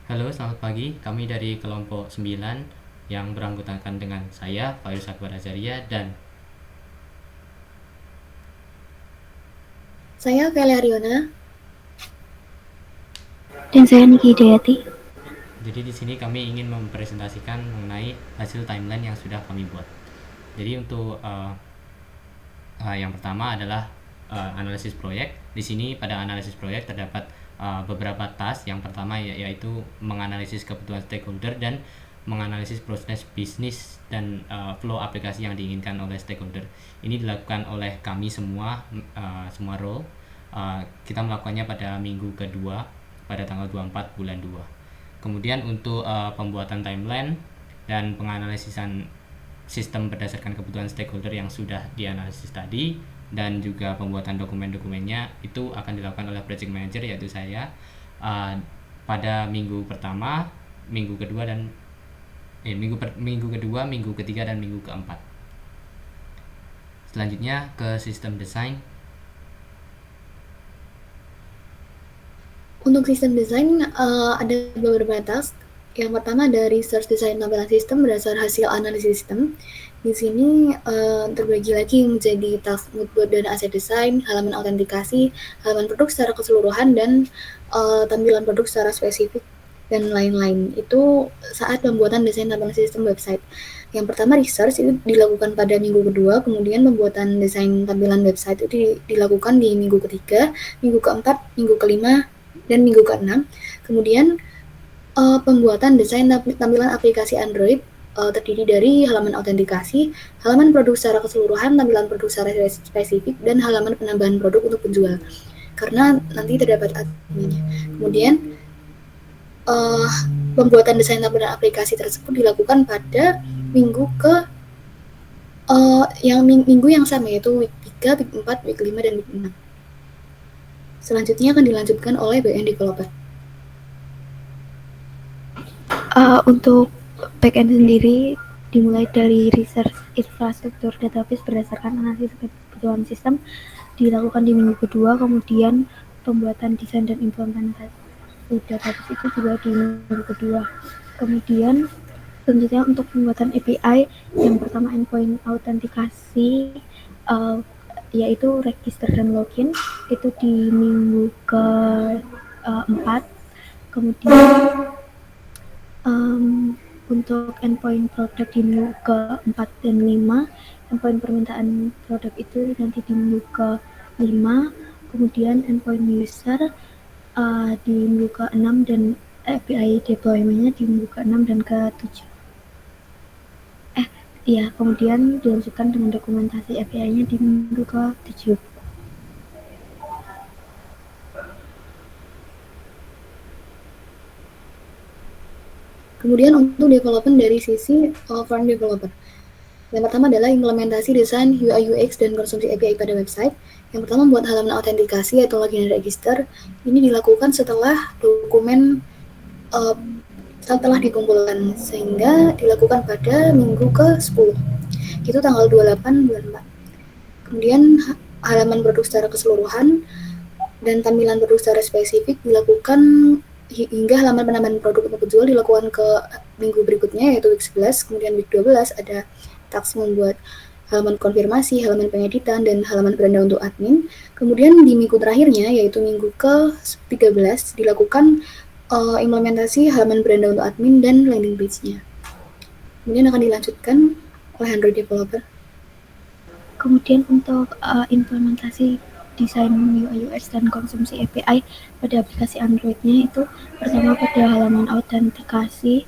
Halo, selamat pagi. Kami dari kelompok 9 yang beranggotakan dengan saya, Fairuz Akbar Azaria, dan Saya Velia Riona. Dan saya Niki Hidayati. jadi di sini kami ingin mempresentasikan mengenai hasil timeline yang sudah kami buat. Jadi untuk yang pertama adalah analisis proyek. Di sini pada analisis proyek terdapat beberapa task. Yang pertama yaitu menganalisis kebutuhan stakeholder dan menganalisis proses bisnis dan flow aplikasi yang diinginkan oleh stakeholder. Ini dilakukan oleh kami semua role. Kita melakukannya pada minggu kedua pada tanggal 24 bulan 2. Kemudian untuk pembuatan timeline dan penganalisisan sistem berdasarkan kebutuhan stakeholder yang sudah dianalisis tadi, dan juga pembuatan dokumen-dokumennya itu akan dilakukan oleh project manager yaitu saya pada minggu pertama, minggu kedua dan minggu kedua, minggu ketiga dan minggu keempat. Selanjutnya ke sistem desain. Untuk sistem desain ada beberapa task. Yang pertama ada research design tampilan sistem berdasar hasil analisis sistem. Di sini terbagi lagi menjadi task moodboard dan aset desain, halaman autentikasi, halaman produk secara keseluruhan, dan tampilan produk secara spesifik dan lain-lain. Itu saat pembuatan desain tampilan sistem website. Yang pertama research itu dilakukan pada minggu kedua, kemudian pembuatan desain tampilan website itu dilakukan di minggu ketiga, minggu keempat, minggu kelima, dan minggu ke-6. Kemudian pembuatan desain tampilan aplikasi Android terdiri dari halaman autentikasi, halaman produk secara keseluruhan, tampilan produk secara spesifik, dan halaman penambahan produk untuk penjual. Karena nanti terdapat adminnya. Kemudian uh, pembuatan desain tampilan aplikasi tersebut dilakukan pada minggu ke minggu yang sama, yaitu week 3, week 4, week 5, dan week 6. Selanjutnya akan dilanjutkan oleh backend developer. Untuk backend sendiri dimulai dari research infrastruktur database berdasarkan analisis kebutuhan sistem dilakukan di minggu kedua, kemudian pembuatan desain dan implementasi database itu juga di minggu kedua. Kemudian selanjutnya untuk pembuatan API, yang pertama endpoint autentikasi, yaitu register dan login, itu di minggu ke 4. Kemudian untuk endpoint produk di minggu ke-4 dan 5, endpoint permintaan produk itu nanti di minggu ke-5, kemudian endpoint user di minggu ke-6, dan API deployment-nya di minggu ke-6 dan ke-7. Iya, kemudian dilanjutkan dengan dokumentasi API-nya di minggu ke-7. Kemudian untuk development dari sisi front developer. Yang pertama adalah implementasi desain UI UX dan konsumsi API pada website. Yang pertama membuat halaman autentikasi atau login dan register. Ini dilakukan setelah dokumen uh, setelah dikumpulkan, sehingga dilakukan pada minggu ke-10. Itu tanggal 28 bulan 4. Kemudian halaman produk secara keseluruhan dan tampilan produk secara spesifik dilakukan hingga halaman penambahan produk untuk penjual dilakukan ke minggu berikutnya, yaitu week 11. Kemudian week 12 ada task membuat halaman konfirmasi, halaman pengeditan, dan halaman beranda untuk admin. Kemudian di minggu terakhirnya, yaitu minggu ke-13, dilakukan implementasi halaman beranda untuk admin dan landing page-nya. Kemudian akan dilanjutkan oleh Android developer. Kemudian untuk implementasi desain UI UX dan konsumsi API pada aplikasi Android-nya itu pertama pada halaman autentikasi,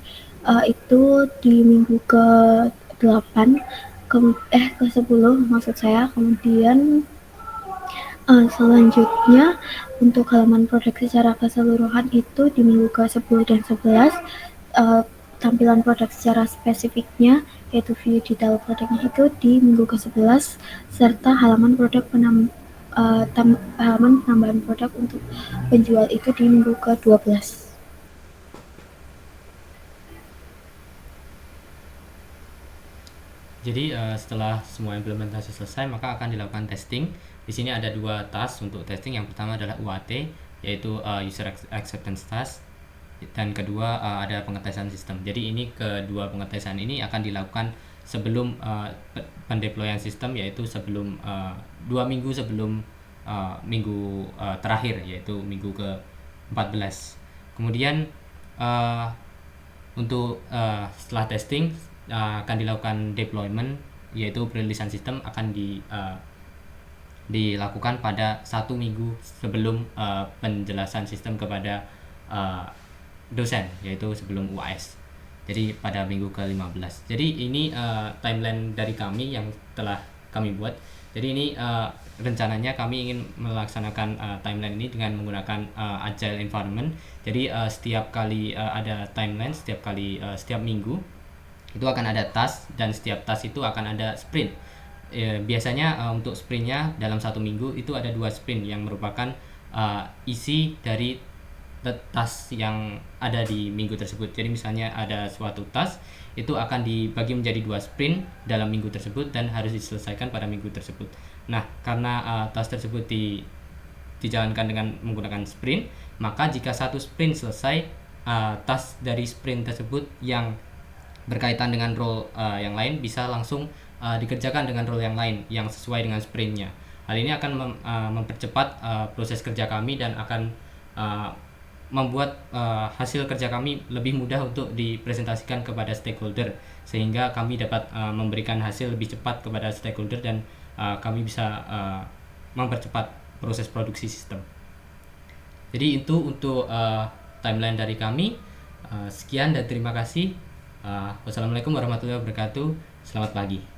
itu di minggu ke-8, ke-10 maksud saya. Kemudian selanjutnya untuk halaman produk secara keseluruhan itu di minggu ke-10 dan 11, tampilan produk secara spesifiknya yaitu view detail produknya itu di minggu ke-11, serta halaman halaman penambahan produk untuk penjual itu di minggu ke-12. Jadi setelah semua implementasi selesai, maka akan dilakukan testing. Di sini ada dua task untuk testing. Yang pertama adalah UAT, yaitu user acceptance task. dan kedua ada pengetesan sistem. Jadi ini kedua pengetesan ini akan dilakukan sebelum pendeployan sistem, yaitu sebelum 2 minggu sebelum minggu terakhir, yaitu minggu ke-14. Kemudian untuk setelah testing akan dilakukan deployment, yaitu perilisan sistem akan dilakukan pada 1 minggu sebelum penjelasan sistem kepada dosen, yaitu sebelum UAS. Jadi pada minggu ke-15. Jadi ini timeline dari kami yang telah kami buat. Jadi ini rencananya kami ingin melaksanakan timeline ini dengan menggunakan agile environment. Jadi setiap kali ada timeline, setiap minggu itu akan ada task, dan setiap task itu akan ada sprint. Biasanya untuk sprintnya dalam 1 minggu itu ada 2 sprint yang merupakan isi dari task yang ada di minggu tersebut. Jadi misalnya ada suatu task itu akan dibagi menjadi 2 sprint dalam minggu tersebut dan harus diselesaikan pada minggu tersebut. Nah, karena task tersebut dijalankan dengan menggunakan sprint, maka jika satu sprint selesai, task dari sprint tersebut yang berkaitan dengan role yang lain bisa langsung dikerjakan dengan role yang lain yang sesuai dengan sprintnya. Hal ini akan mempercepat proses kerja kami dan akan membuat hasil kerja kami lebih mudah untuk dipresentasikan kepada stakeholder, sehingga kami dapat memberikan hasil lebih cepat kepada stakeholder dan kami bisa mempercepat proses produksi sistem. Jadi itu untuk timeline dari kami. Sekian dan terima kasih. Wassalamualaikum warahmatullahi wabarakatuh. Selamat pagi.